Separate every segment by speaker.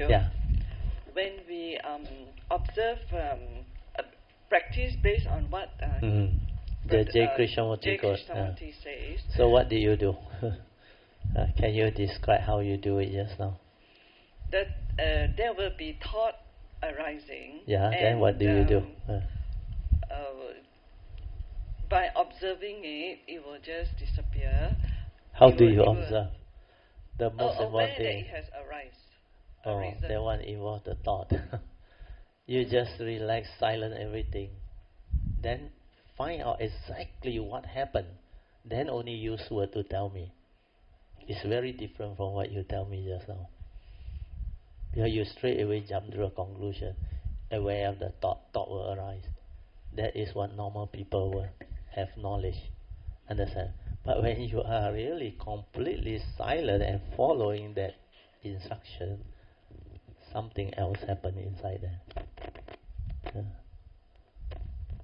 Speaker 1: Yeah.
Speaker 2: When we observe practice based on what
Speaker 1: The J. Krishnamurti quote.
Speaker 2: says.
Speaker 1: So what do you do? Can you describe how you do it just now?
Speaker 2: That there will be thought arising.
Speaker 1: Yeah, then what do you do?
Speaker 2: By observing it, it will just disappear.
Speaker 1: How do you observe? The most important thing.
Speaker 2: That it has
Speaker 1: arisen. That one involves the thought. You just relax, silent everything. Then find out exactly what happened. Then only use word to tell me. It's very different from what you tell me just now. Because you straight away jump to a conclusion, aware of the thought will arise. That is what normal people will have knowledge, understand. But when you are really completely silent and following that instruction, something else happens inside there.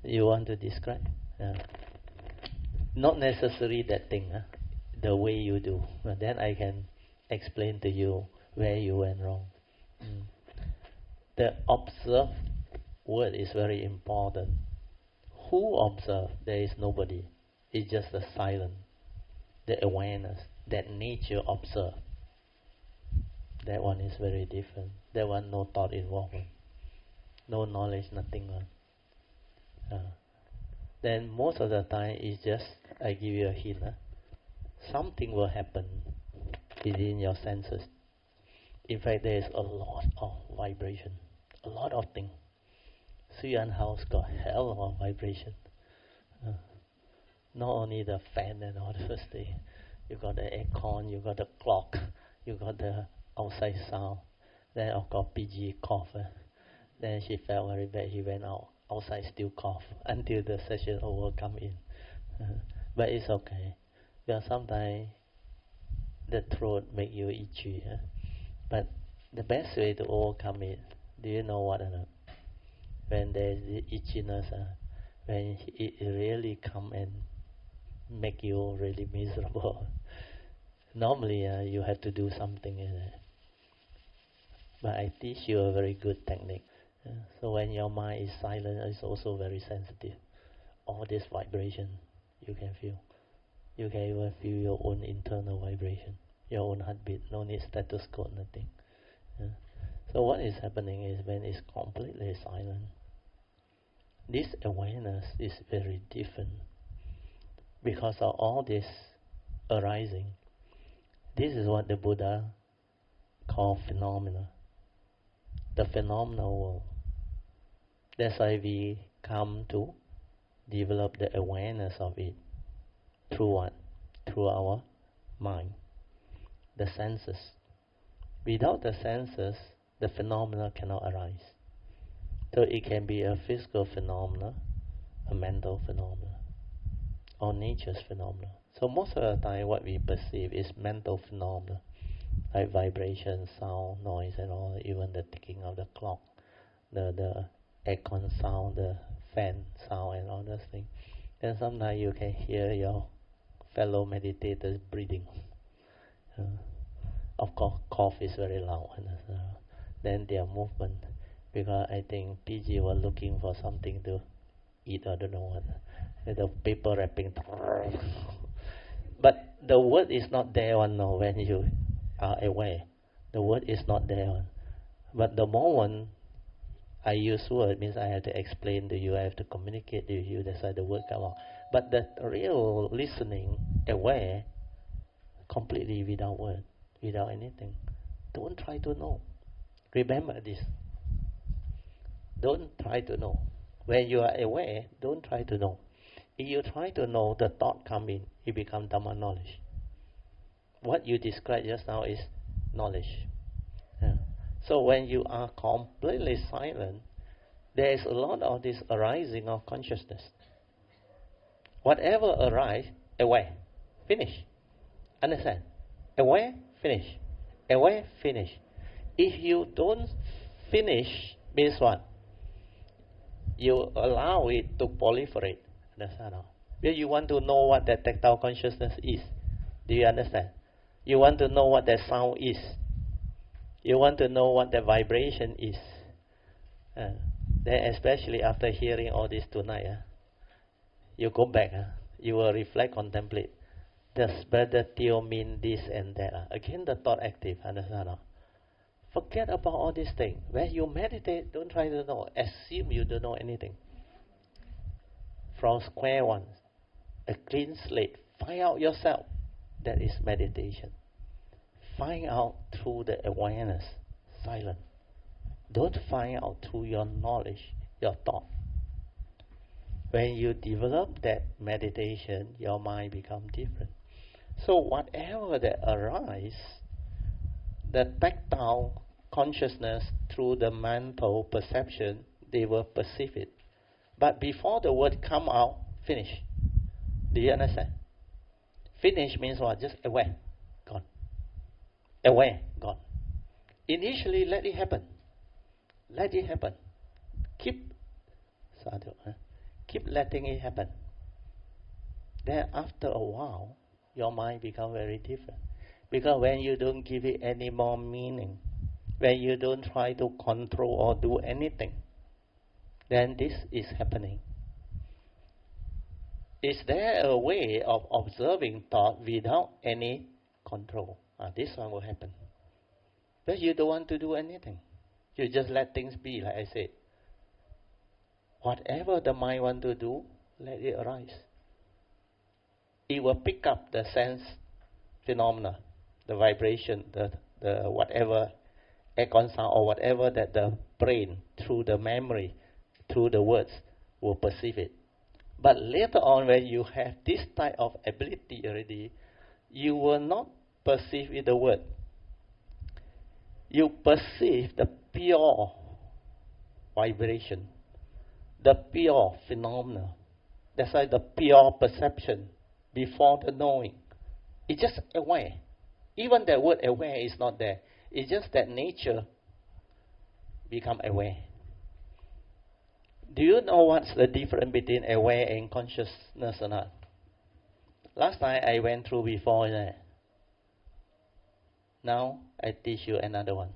Speaker 1: You want to describe? Not necessarily that thing, the way you do. Then I can explain to you where you went wrong. The observe word is very important. Who observe? There is nobody. It's just the silence, the awareness, that nature observe. That one is very different. That one no thought involved. No knowledge, nothing. Then most of the time it's just, I give you a hint. Something will happen within your senses. In fact, there is a lot of vibration, a lot of things. Suyan house got hell of vibration. Not only the fan and all those things. You got the aircon, you got the clock, you got the outside sound. Then of course PG cough. Then she felt very bad. He went out. Outside still cough until the session over. Come in. But it's okay. Because sometimes the throat make you itchy. But the best way to overcome it, do you know what or not? When there's the itchiness, when it really come and make you really miserable. Normally you have to do something in it. But I teach you a very good technique. So when your mind is silent, it's also very sensitive. All this vibration you can feel. You can even feel your own internal vibration, your own heartbeat. No need stethoscope, nothing. So what is happening is when it's completely silent, this awareness is very different because of all this arising. This is what the Buddha called phenomena. The phenomenal world. That's why we come to develop the awareness of it. Through what? Through our mind. The senses. Without the senses, the phenomena cannot arise. So it can be a physical phenomena, a mental phenomena, or nature's phenomena. So most of the time what we perceive is mental phenomena, like vibration, sound, noise and all, even the ticking of the clock, the aircon sound, the fan sound and all those things. Then sometimes you can hear your fellow meditators breathing. Of course, cough is very loud. Then their movement, because I think PG was looking for something to eat, I don't know what. The paper wrapping. But the word is not there one now when you are aware. The word is not there one. But the moment I use word means I have to explain to you, I have to communicate to you, that's why the word come out. But the real listening, aware, completely without word, without anything. Don't try to know. Remember this. Don't try to know. When you are aware, don't try to know. If you try to know, the thought come in, it becomes Dhamma knowledge. What you described just now is knowledge. So when you are completely silent, there is a lot of this arising of consciousness. Whatever arises, aware, finish. Understand? Aware, finish. Aware, finish. If you don't finish, means what? You allow it to proliferate. Understand? Because you want to know what that tactile consciousness is. Do you understand? You want to know what that sound is. You want to know what the vibration is. Then especially after hearing all this tonight, you go back, you will reflect, contemplate. Does Brother Theo mean this and that? Again, the thought active, understand? Forget about all these things. When you meditate, don't try to know. Assume you don't know anything. From square one, a clean slate. Find out yourself. That is meditation. Find out through the awareness, silent. Don't find out through your knowledge, your thought. When you develop that meditation, your mind becomes different. So whatever that arises, the tactile consciousness through the mental perception, they will perceive it. But before the word come out, finish. Do you understand? Finish means what? Just aware, gone. Aware, gone. Initially, let it happen. Let it happen. Keep letting it happen. Then after a while, your mind becomes very different. Because when you don't give it any more meaning, when you don't try to control or do anything, then this is happening. Is there a way of observing thought without any control? This one will happen. But you don't want to do anything. You just let things be, like I said. Whatever the mind wants to do, let it arise. It will pick up the sense phenomena, the vibration, the whatever echo sound or whatever that the brain, through the memory, through the words, will perceive it. But later on, when you have this type of ability already, you will not perceive with the word. You perceive the pure vibration, the pure phenomena. That's why the pure perception before the knowing. It's just aware. Even the word aware is not there. It's just that nature become aware. Do you know what's the difference between aware and consciousness or not? Last time I went through before that. Now I teach you another one.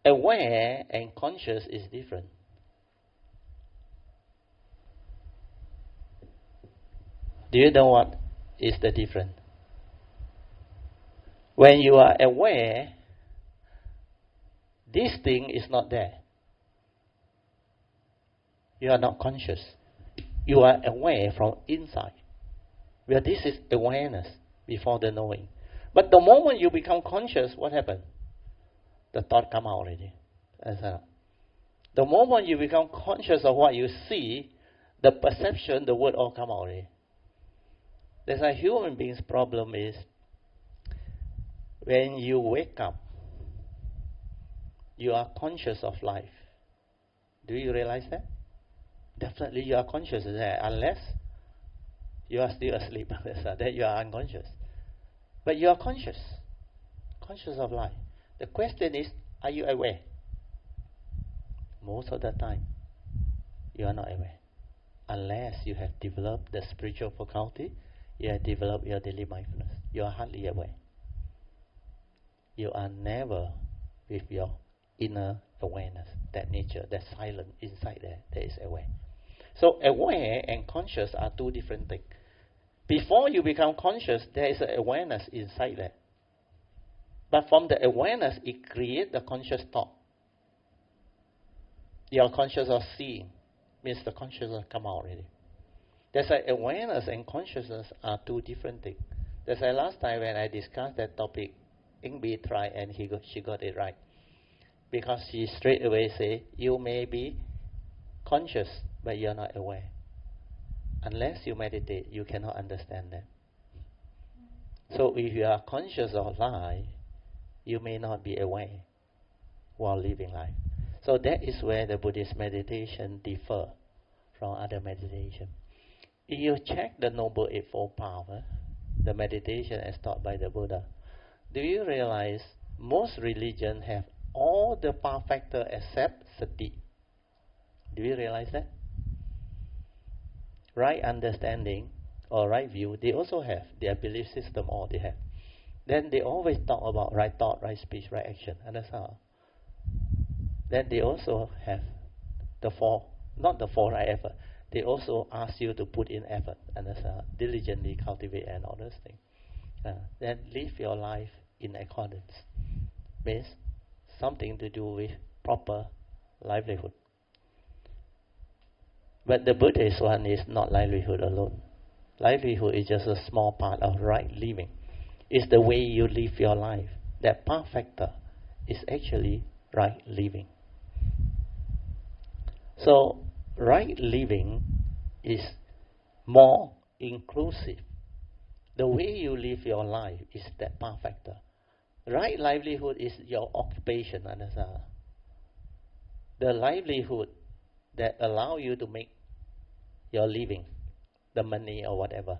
Speaker 1: Aware and conscious is different. Do you know what is the difference? When you are aware, this thing is not there. You are not conscious. You are aware from inside. Where this is awareness before the knowing. But the moment you become conscious, what happens? The thought come out already. The moment you become conscious of what you see, the perception, the word all come out already. That's why human beings' problem is when you wake up, you are conscious of life. Do you realize that? Definitely you are conscious of that, unless you are still asleep. Then you are unconscious. But you are conscious of life. The question is, are you aware? Most of the time, you are not aware. Unless you have developed the spiritual faculty, you have developed your daily mindfulness. You are hardly aware. You are never with your inner awareness, that nature, that silent inside there, that is aware. So aware and conscious are two different things. Before you become conscious, there is an awareness inside there. But from the awareness, it creates the conscious thought. You are conscious of seeing, means the consciousness come out already. That's why awareness and consciousness are two different things. That's why last time when I discussed that topic, Ingbi tried and she got it right. Because she straight away say, you may be conscious, but you are not aware. Unless you meditate, you cannot understand that. So if you are conscious of life, you may not be aware while living life. So that is where the Buddhist meditation differ from other meditation. If you check the Noble Eightfold Path, the meditation as taught by the Buddha, do you realize most religions have all the path factor except sati? Do you realize that? Right understanding or right view, they also have their belief system, all they have. then they always talk about right thought, right speech, right action. Understand? Then they also have the four, not the four right effort. They also ask you to put in effort, understand? Diligently cultivate and all those things. Then live your life in accordance. Means something to do with proper livelihood. But the Buddhist one is not livelihood alone. Livelihood is just a small part of right living. It's the way you live your life. That path factor is actually right living. So, right living is more inclusive. The way you live your life is that path factor. Right livelihood is your occupation, understand? The livelihood that allow you to make your living, the money or whatever.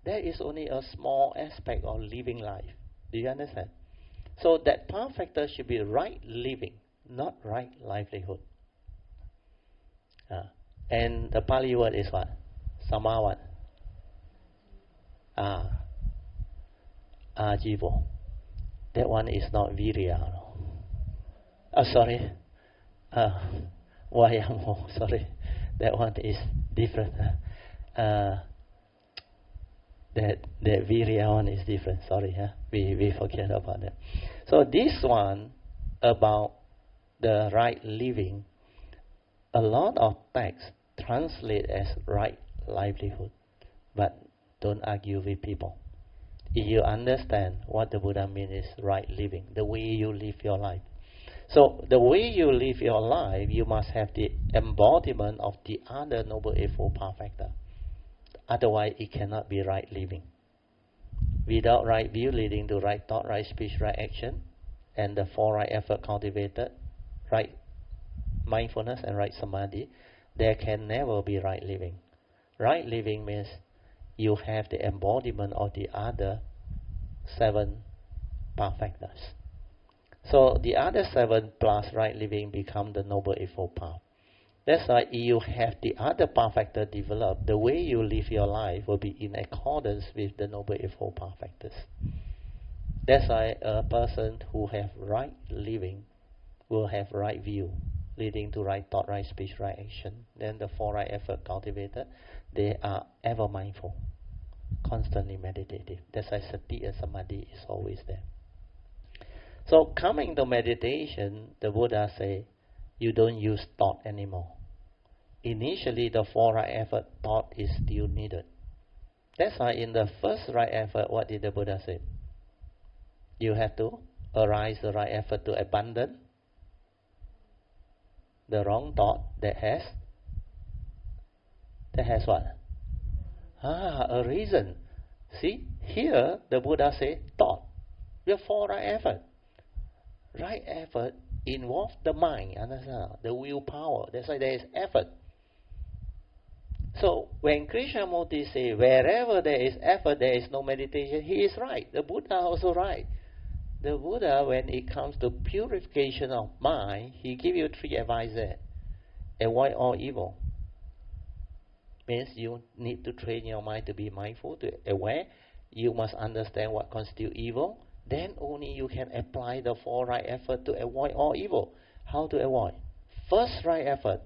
Speaker 1: That is only a small aspect of living life. Do you understand? So that path factor should be right living, not right livelihood. And the Pali word is what? Sama what? Ajivo. That one is not virya. Sorry. Vayamo. Sorry. That one is different. That virya one is different. Sorry. We forget about that. So this one about the right living, a lot of texts translate as right livelihood, but don't argue with people. If you understand what the Buddha means is right living, the way you live your life. So the way you live your life, you must have the embodiment of the other Noble Eightfold Path factor. Otherwise, it cannot be right living. Without right view leading to right thought, right speech, right action, and the four right effort cultivated, right mindfulness and right samadhi, there can never be right living. Right living means you have the embodiment of the other 7 path factors. So the other 7 plus right living become the Noble Eightfold Path. That's why you have the other path factor developed. The way you live your life will be in accordance with the Noble Eightfold Path factors. That's why a person who have right living will have right view, leading to right thought, right speech, right action. Then the 4 right effort cultivated, they are ever mindful, constantly meditative. That's why sati and samadhi is always there. So coming to meditation, the Buddha say, you don't use thought anymore. Initially, the 4 right effort, thought is still needed. That's why in the first right effort, what did the Buddha say? You have to arise the right effort to abandon the wrong thought that has what? A reason. See, here the Buddha say thought. We have 4 right effort. Right effort involves the mind, understand? The willpower. That's why there is effort. So when Krishnamurti say wherever there is effort, there is no meditation, he is right. The Buddha also right. The Buddha, when it comes to purification of mind, he give you 3 advice there. Avoid all evil. Means you need to train your mind to be mindful, to aware. You must understand what constitutes evil. Then only you can apply the 4 right effort to avoid all evil. How to avoid? First right effort,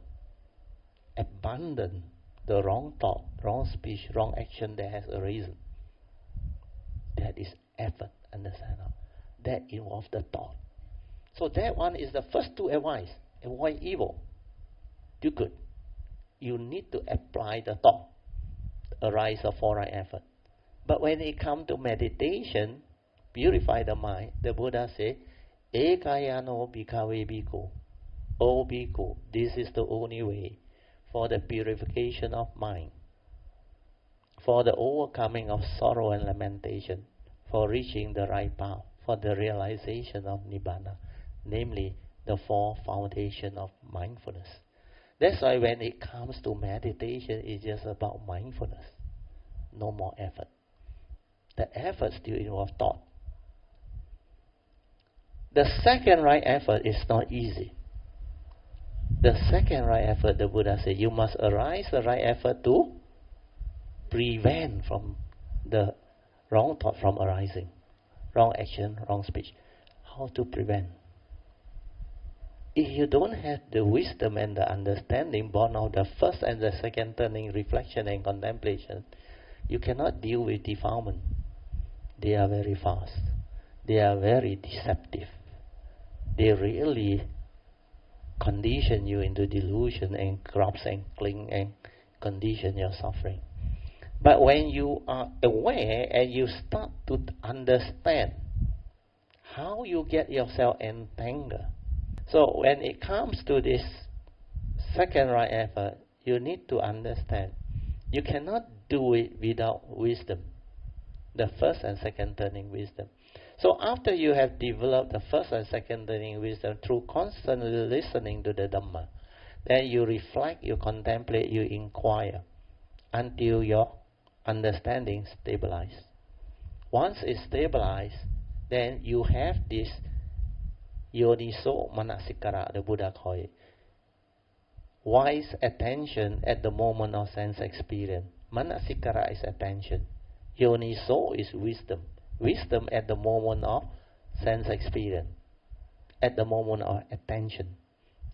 Speaker 1: abandon the wrong thought, wrong speech, wrong action that has a reason. That is effort, understand? That involves the thought. So that one is the first 2 advice. Avoid evil. Do good. You need to apply the thought, arise of 4 right effort. But when it comes to meditation, purify the mind, the Buddha says, Ekayano bhikkhave bhikkhu. O bhikkhu, this is the only way for the purification of mind, for the overcoming of sorrow and lamentation, for reaching the right path, for the realization of Nibbana, namely the 4 foundations of mindfulness. That's why when it comes to meditation, it's just about mindfulness. No more effort. The effort still involves thought. The second right effort is not easy. The second right effort, the Buddha said, you must arise the right effort to prevent from the wrong thought from arising. wrong action, wrong speech. How to prevent? If you don't have the wisdom and the understanding born of the first and the second turning, reflection and contemplation, you cannot deal with defilement. They are very fast. They are very deceptive. They really condition you into delusion and grasp and cling and condition your suffering. But when you are aware and you start to understand how you get yourself entangled, so when it comes to this second right effort, you need to understand you cannot do it without wisdom, the first and second turning wisdom. So after you have developed the first and second turning wisdom through constantly listening to the Dhamma, then you reflect, you contemplate, you inquire until your understanding stabilizes. Once it's stabilized, then you have this Yoniso Manasikara, the Buddha called it. Wise attention at the moment of sense experience. Manasikara is attention. Yoniso is wisdom. Wisdom at the moment of sense experience. At the moment of attention.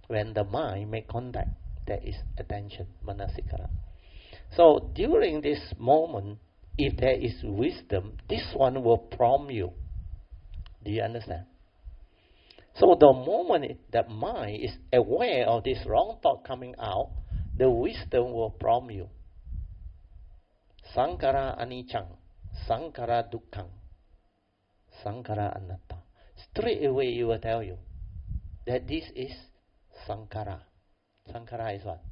Speaker 1: When the mind make contact, there is attention, Manasikara. So during this moment, if there is wisdom, this one will prompt you. Do you understand? So the moment that mind is aware of this wrong thought coming out, the wisdom will prompt you. Sankara anichang, sankara dukkhang, sankara anatta. Straight away it will tell you that this is sankara. Sankara is what?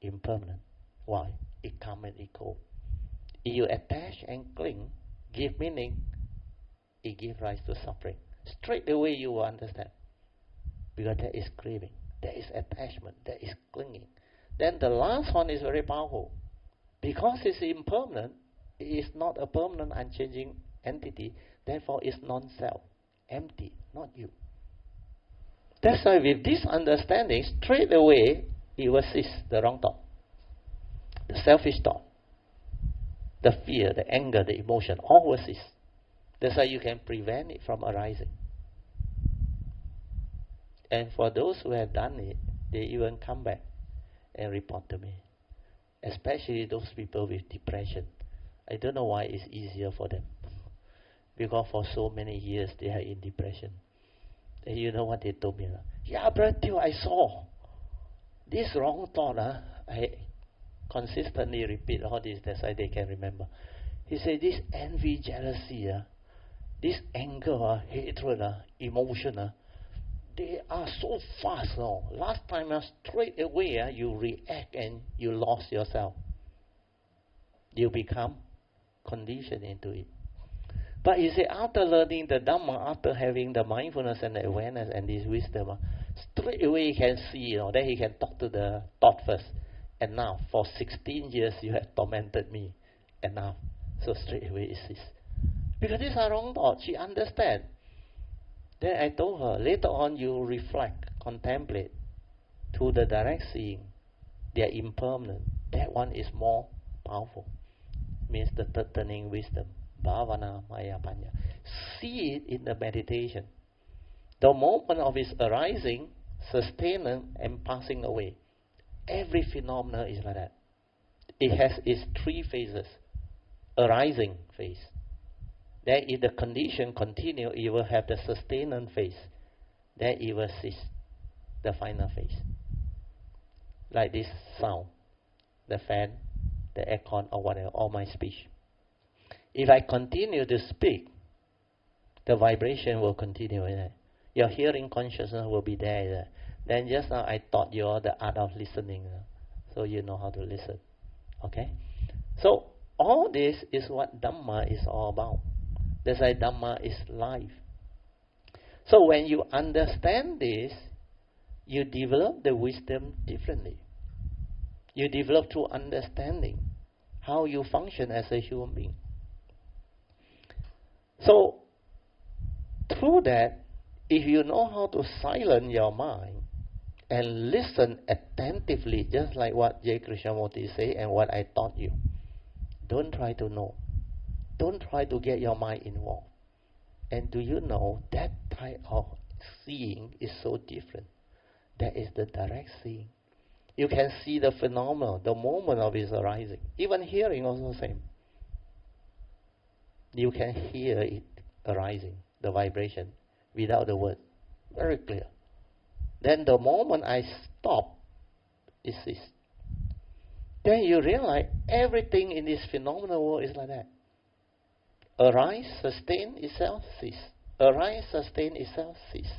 Speaker 1: Impermanent. Why? It comes and it goes. If you attach and cling, give meaning, it gives rise to suffering. Straight away you will understand. Because there is craving, there is attachment, there is clinging. Then the last one is very powerful. Because it's impermanent, it is not a permanent, unchanging entity, therefore it's non-self, empty, not you. That's why with this understanding, straight away it will cease the wrong thought, the selfish thought, the fear, the anger, the emotion, all will cease. That's why you can prevent it from arising. And for those who have done it, they even come back and report to me. Especially those people with depression. I don't know why it's easier for them. Because for so many years they are in depression. And you know what they told me? Yeah, Brother Teo, I saw this wrong thought. I consistently repeat all this, that's why they can remember. He said, this envy, jealousy, this anger, hatred, emotion, they are so fast. Last time, straight away, you react and you lost yourself. You become conditioned into it. But you see, after learning the Dhamma, after having the mindfulness and the awareness and this wisdom, straight away he can see, then he can talk to the thought first. And now, for 16 years, you have tormented me. And now, so straight away it ceases. Because these are wrong thoughts. She understands. Then I told her, later on you reflect, contemplate, to the direct seeing. They are impermanent. That one is more powerful. Means the third turning wisdom. Bhavana Maya Panya. See it in the meditation. The moment of its arising, sustaining, and passing away. Every phenomena is like that. It has its three phases. Arising phase. Then if the condition continue, it will have the sustainant phase. Then it will cease, the final phase. Like this sound, the fan, the aircon, or whatever, or my speech. If I continue to speak, the vibration will continue. Your hearing consciousness will be there. Then just now I taught you all the art of listening. So you know how to listen. Okay? So all this is what Dhamma is all about. That's why Dhamma is life. So when you understand this, you develop the wisdom differently. You develop through understanding how you function as a human being. So through that, if you know how to silence your mind and listen attentively, just like what J. Krishnamurti said and what I taught you, don't try to know. Don't try to get your mind involved. And do you know that type of seeing is so different? That is the direct seeing. You can see the phenomenon, the moment of its arising. Even hearing also same. You can hear it arising, the vibration, without the word. Very clear. Then the moment I stop, it ceases. Then you realize everything in this phenomenal world is like that. Arise, sustain itself, cease. Arise, sustain itself, cease.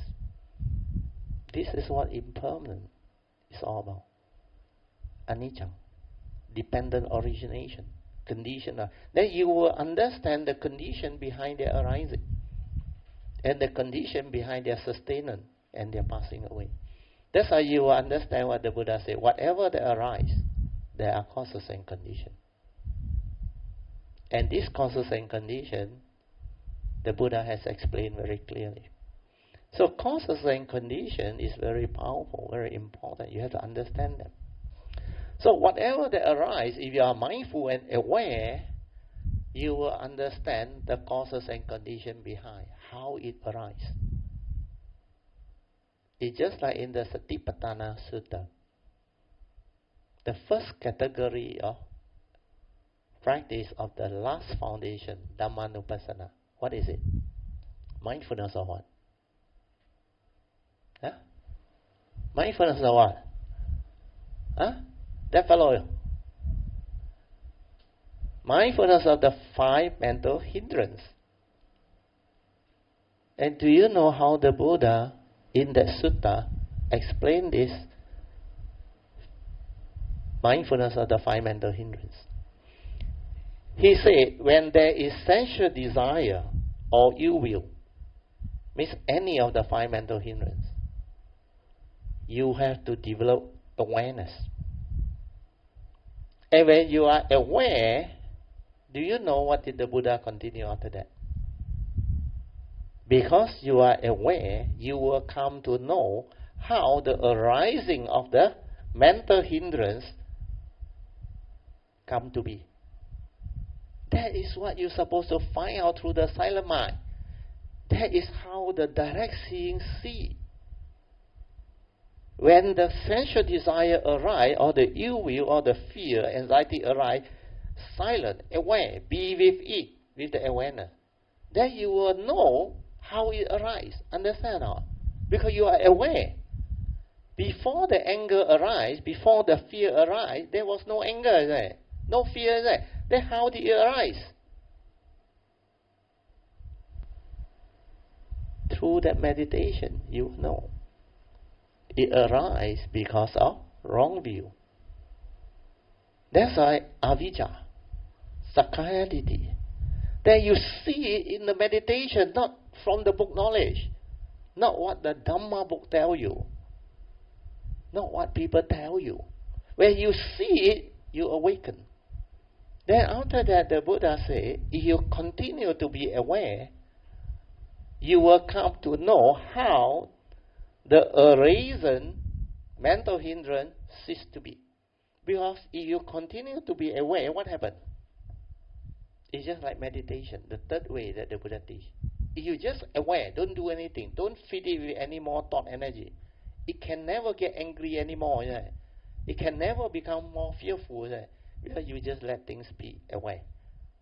Speaker 1: This is what impermanent is all about. Anicca, dependent origination, conditional. Then you will understand the condition behind their arising and the condition behind their sustenance and their passing away. That's how you will understand what the Buddha said. Whatever that arise, there are causes and conditions. And these causes and conditions, the Buddha has explained very clearly. So causes and conditions is very powerful, very important. You have to understand them. So whatever that arises, if you are mindful and aware, you will understand the causes and conditions behind, how it arises. It's just like in the Satipatthana Sutta. The first category of practice of the last foundation, Dhammanupassana. What is it? Mindfulness of what? Huh? Mindfulness of what? Huh? That fellow. Mindfulness of the 5 mental hindrances. And do you know how the Buddha in that sutta explained this mindfulness of the 5 mental hindrances? He said, when there is sensual desire or ill will, means any of the 5 mental hindrances, you have to develop awareness. And when you are aware, do you know what did the Buddha continue after that? Because you are aware, you will come to know how the arising of the mental hindrance come to be. That is what you're supposed to find out through the silent mind. That is how the direct seeing see. When the sensual desire arise, or the ill will, or the fear, anxiety arise, silent, aware, be with it, with the awareness. Then you will know how it arises. Understand or not? Because you are aware. Before the anger arise, before the fear arise, there was no anger there, no fear there. Then how did it arise? Through that meditation, you know. It arises because of wrong view. That's why avijja, sakkayaditthi. Then you see it in the meditation, not from the book knowledge, not what the Dhamma book tell you, not what people tell you. When you see it, you awaken. Then after that, the Buddha said, if you continue to be aware, you will come to know how the arisen mental hindrance cease to be. Because if you continue to be aware, what happens? It's just like meditation, the third way that the Buddha teach. If you just aware, don't do anything, don't feed it with any more thought energy, it can never get angry anymore. Yeah? It can never become more fearful. Yeah? Because you just let things be aware.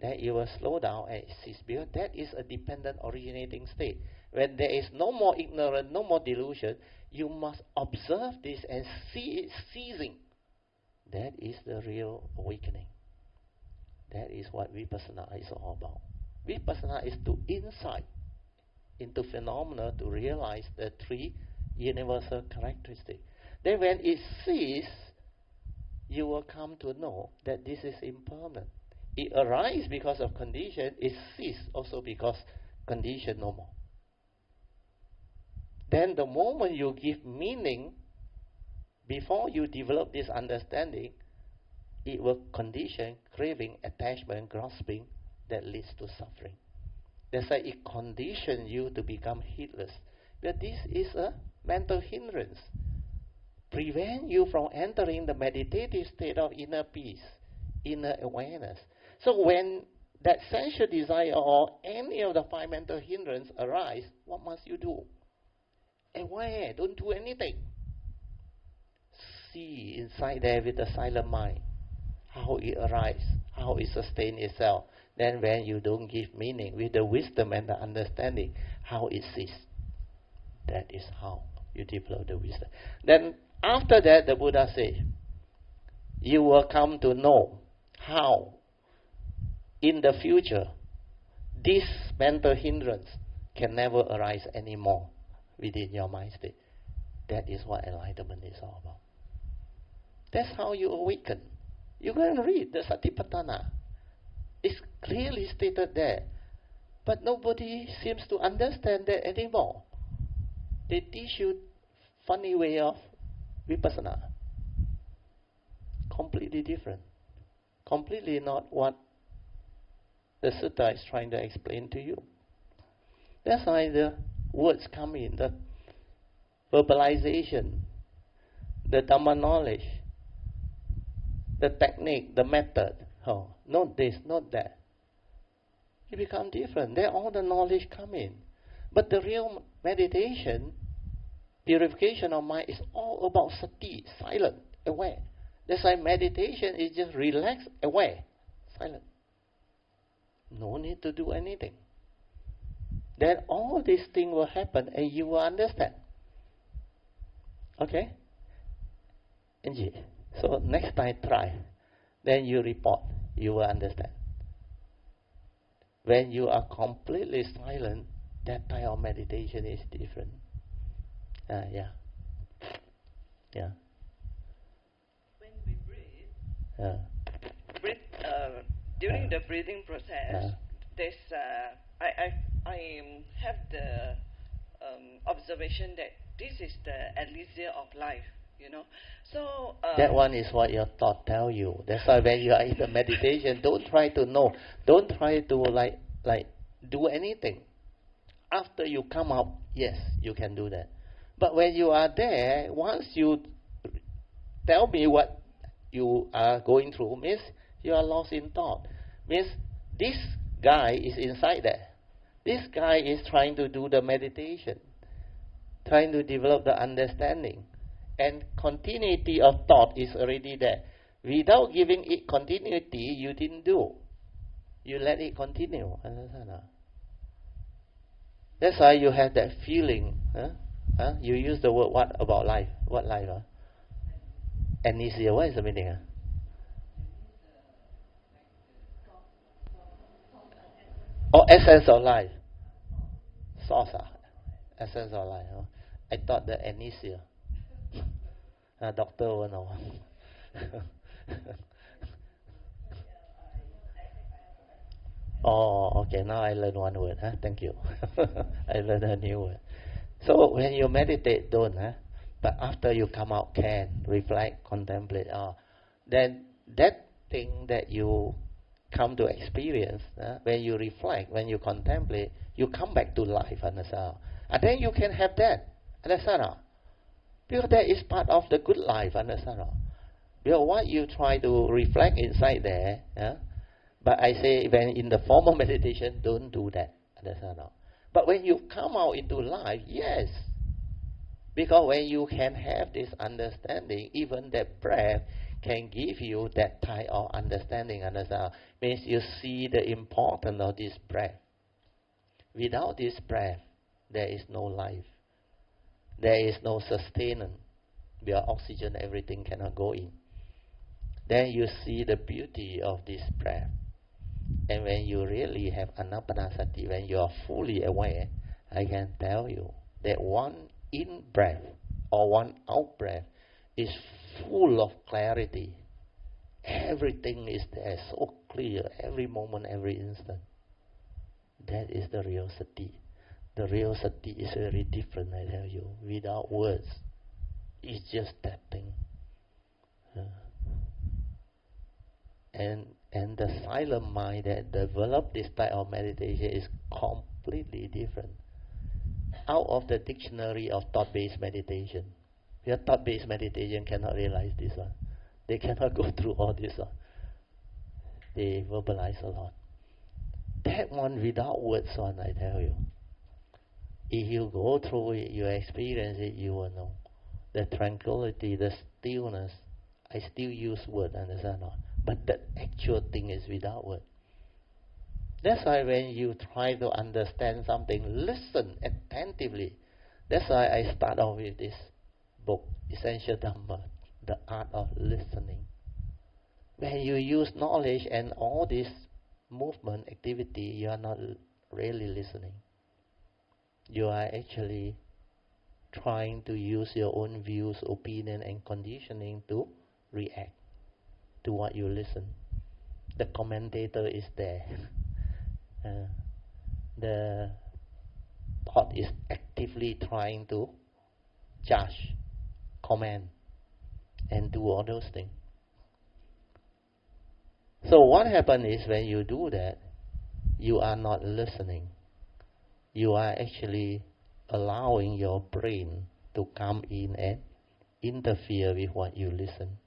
Speaker 1: Then it will slow down and cease. Because that is a dependent originating state. When there is no more ignorance, no more delusion, you must observe this and see it ceasing. That is the real awakening. That is what Vipassana is all about. Vipassana is to insight into phenomena to realize the 3 universal characteristics. Then when it ceases, you will come to know that this is impermanent. It arises because of condition, it ceases also because condition no more. Then the moment you give meaning, before you develop this understanding, it will condition craving, attachment, grasping that leads to suffering. That's why it conditions you to become heedless. But this is a mental hindrance. Prevent you from entering the meditative state of inner peace, inner awareness. So when
Speaker 3: that sensual desire or any of the five mental hindrance arise, what must you do? Aware, don't do anything. See inside there with the silent mind how it arises, how it sustains itself. Then when you don't give meaning, with the wisdom and the understanding, how it ceases. That is how you develop the wisdom. Then after that, the Buddha says, you will come to know how in the future this mental hindrance can never arise anymore within your mind state. That is what enlightenment is all about. That's how you awaken. You go and read the Satipatthana. It's clearly stated there. But nobody seems to understand that anymore. They teach you funny way of vipassana. Completely different. Completely not what the sutta is trying to explain to you. That's why the words come in, the verbalization, the Dhamma knowledge, the technique, the method. Oh, not this, not that. You become different. There all the knowledge come in. But the real meditation, purification of mind, is all about sati, silent, aware. That's why meditation is just relax, aware, silent. No need to do anything. Then all these things will happen and you will understand. Okay? Angie, so next time try. Then you report. You will understand. When you are completely silent, that type of meditation is different. Yeah.
Speaker 2: When we breathe, during the breathing process, there's I have the observation that this is the elixir of life, you know. So
Speaker 3: that one is what your thought tell you. That's why when you are in the meditation, don't try to know. Don't try to like do anything. After you come out, yes, you can do that. But when you are there, once you tell me what you are going through, means you are lost in thought. Means this guy is inside there. This guy is trying to do the meditation, trying to develop the understanding. And continuity of thought is already there. Without giving it continuity, you didn't do. You let it continue. That's why you have that feeling. You use the word what about life? What life? Amnesia. What is the meaning? Oh, essence of life. Source. Essence of life. I thought the amnesia. Doctor will know. Oh, okay. Now I learned one word. Thank you. I learned a new word. So when you meditate, don't. But after you come out, can reflect, contemplate. Then that thing that you come to experience, when you reflect, when you contemplate, you come back to life, understand? And then you can have that, understand? Because that is part of the good life, understand? Because what you try to reflect inside there, but I say when in the formal meditation, don't do that, understand? But when you come out into life, yes. Because when you can have this understanding, even that breath can give you that type of understanding, understand? Means you see the importance of this breath. Without this breath, there is no life. There is no sustenance. Where oxygen, everything cannot go in. Then you see the beauty of this breath. And when you really have anapanasati, when you are fully aware, I can tell you that one in-breath or one out-breath is full of clarity. Everything is there, so clear, every moment, every instant. That is the real sati. The real sati is very different, I tell you, without words. It's just that thing. And the silent mind that develop this type of meditation is completely different. Out of the dictionary of thought-based meditation. Your thought-based meditation cannot realize this one. They cannot go through all this one. They verbalize a lot. That one without words one, I tell you. If you go through it, you experience it, you will know. The tranquility, the stillness, I still use word, understand not? But the actual thing is without word. That's why when you try to understand something, listen attentively. That's why I start off with this book, Essential Dhamma, the art of listening. When you use knowledge and all this movement activity, you are not really listening. You are actually trying to use your own views, opinion, and conditioning to react to what you listen. The commentator is there. The thought is actively trying to judge, comment, and do all those things. So what happens is when you do that, you are not listening. You are actually allowing your brain to come in and interfere with what you listen.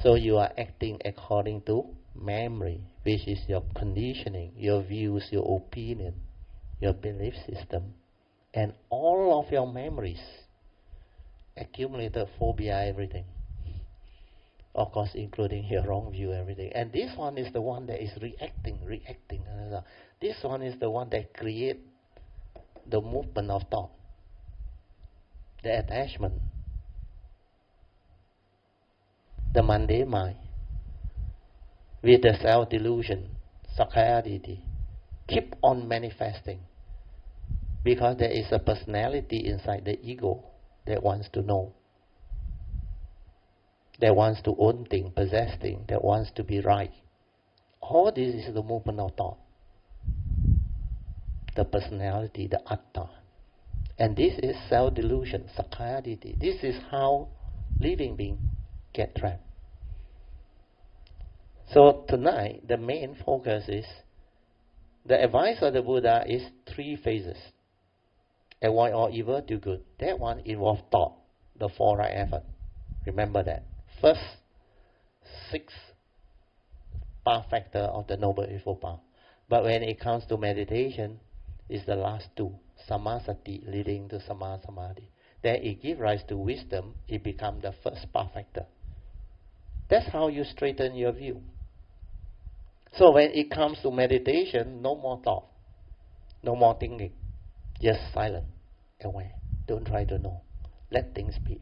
Speaker 3: So you are acting according to memory, which is your conditioning, your views, your opinion, your belief system, and all of your memories, accumulated phobia, everything. Of course, including your wrong view, everything. And this one is the one that is reacting. This one is the one that creates the movement of thought, the attachment, the mundane mind, with the self-delusion, sakkaya-ditthi, keep on manifesting. Because there is a personality inside the ego that wants to know, that wants to own things, possess things, that wants to be right. All this is the movement of thought. The personality, the atta. And this is self-delusion, sakkaya-ditthi. This is how living beings get trapped. So tonight, the main focus is, the advice of the Buddha is 3 phases. Avoid all evil, do good. That one involves thought, the 4 right effort. Remember that. First 6 path factor of the Noble Eightfold Path. But when it comes to meditation, it's the last 2. Sammasati leading to Samma Samadhi. Then it gives rise to wisdom, it becomes the first path factor. That's how you straighten your view. So when it comes to meditation, no more thought, no more thinking. Just silent, aware. Don't try to know. Let things be.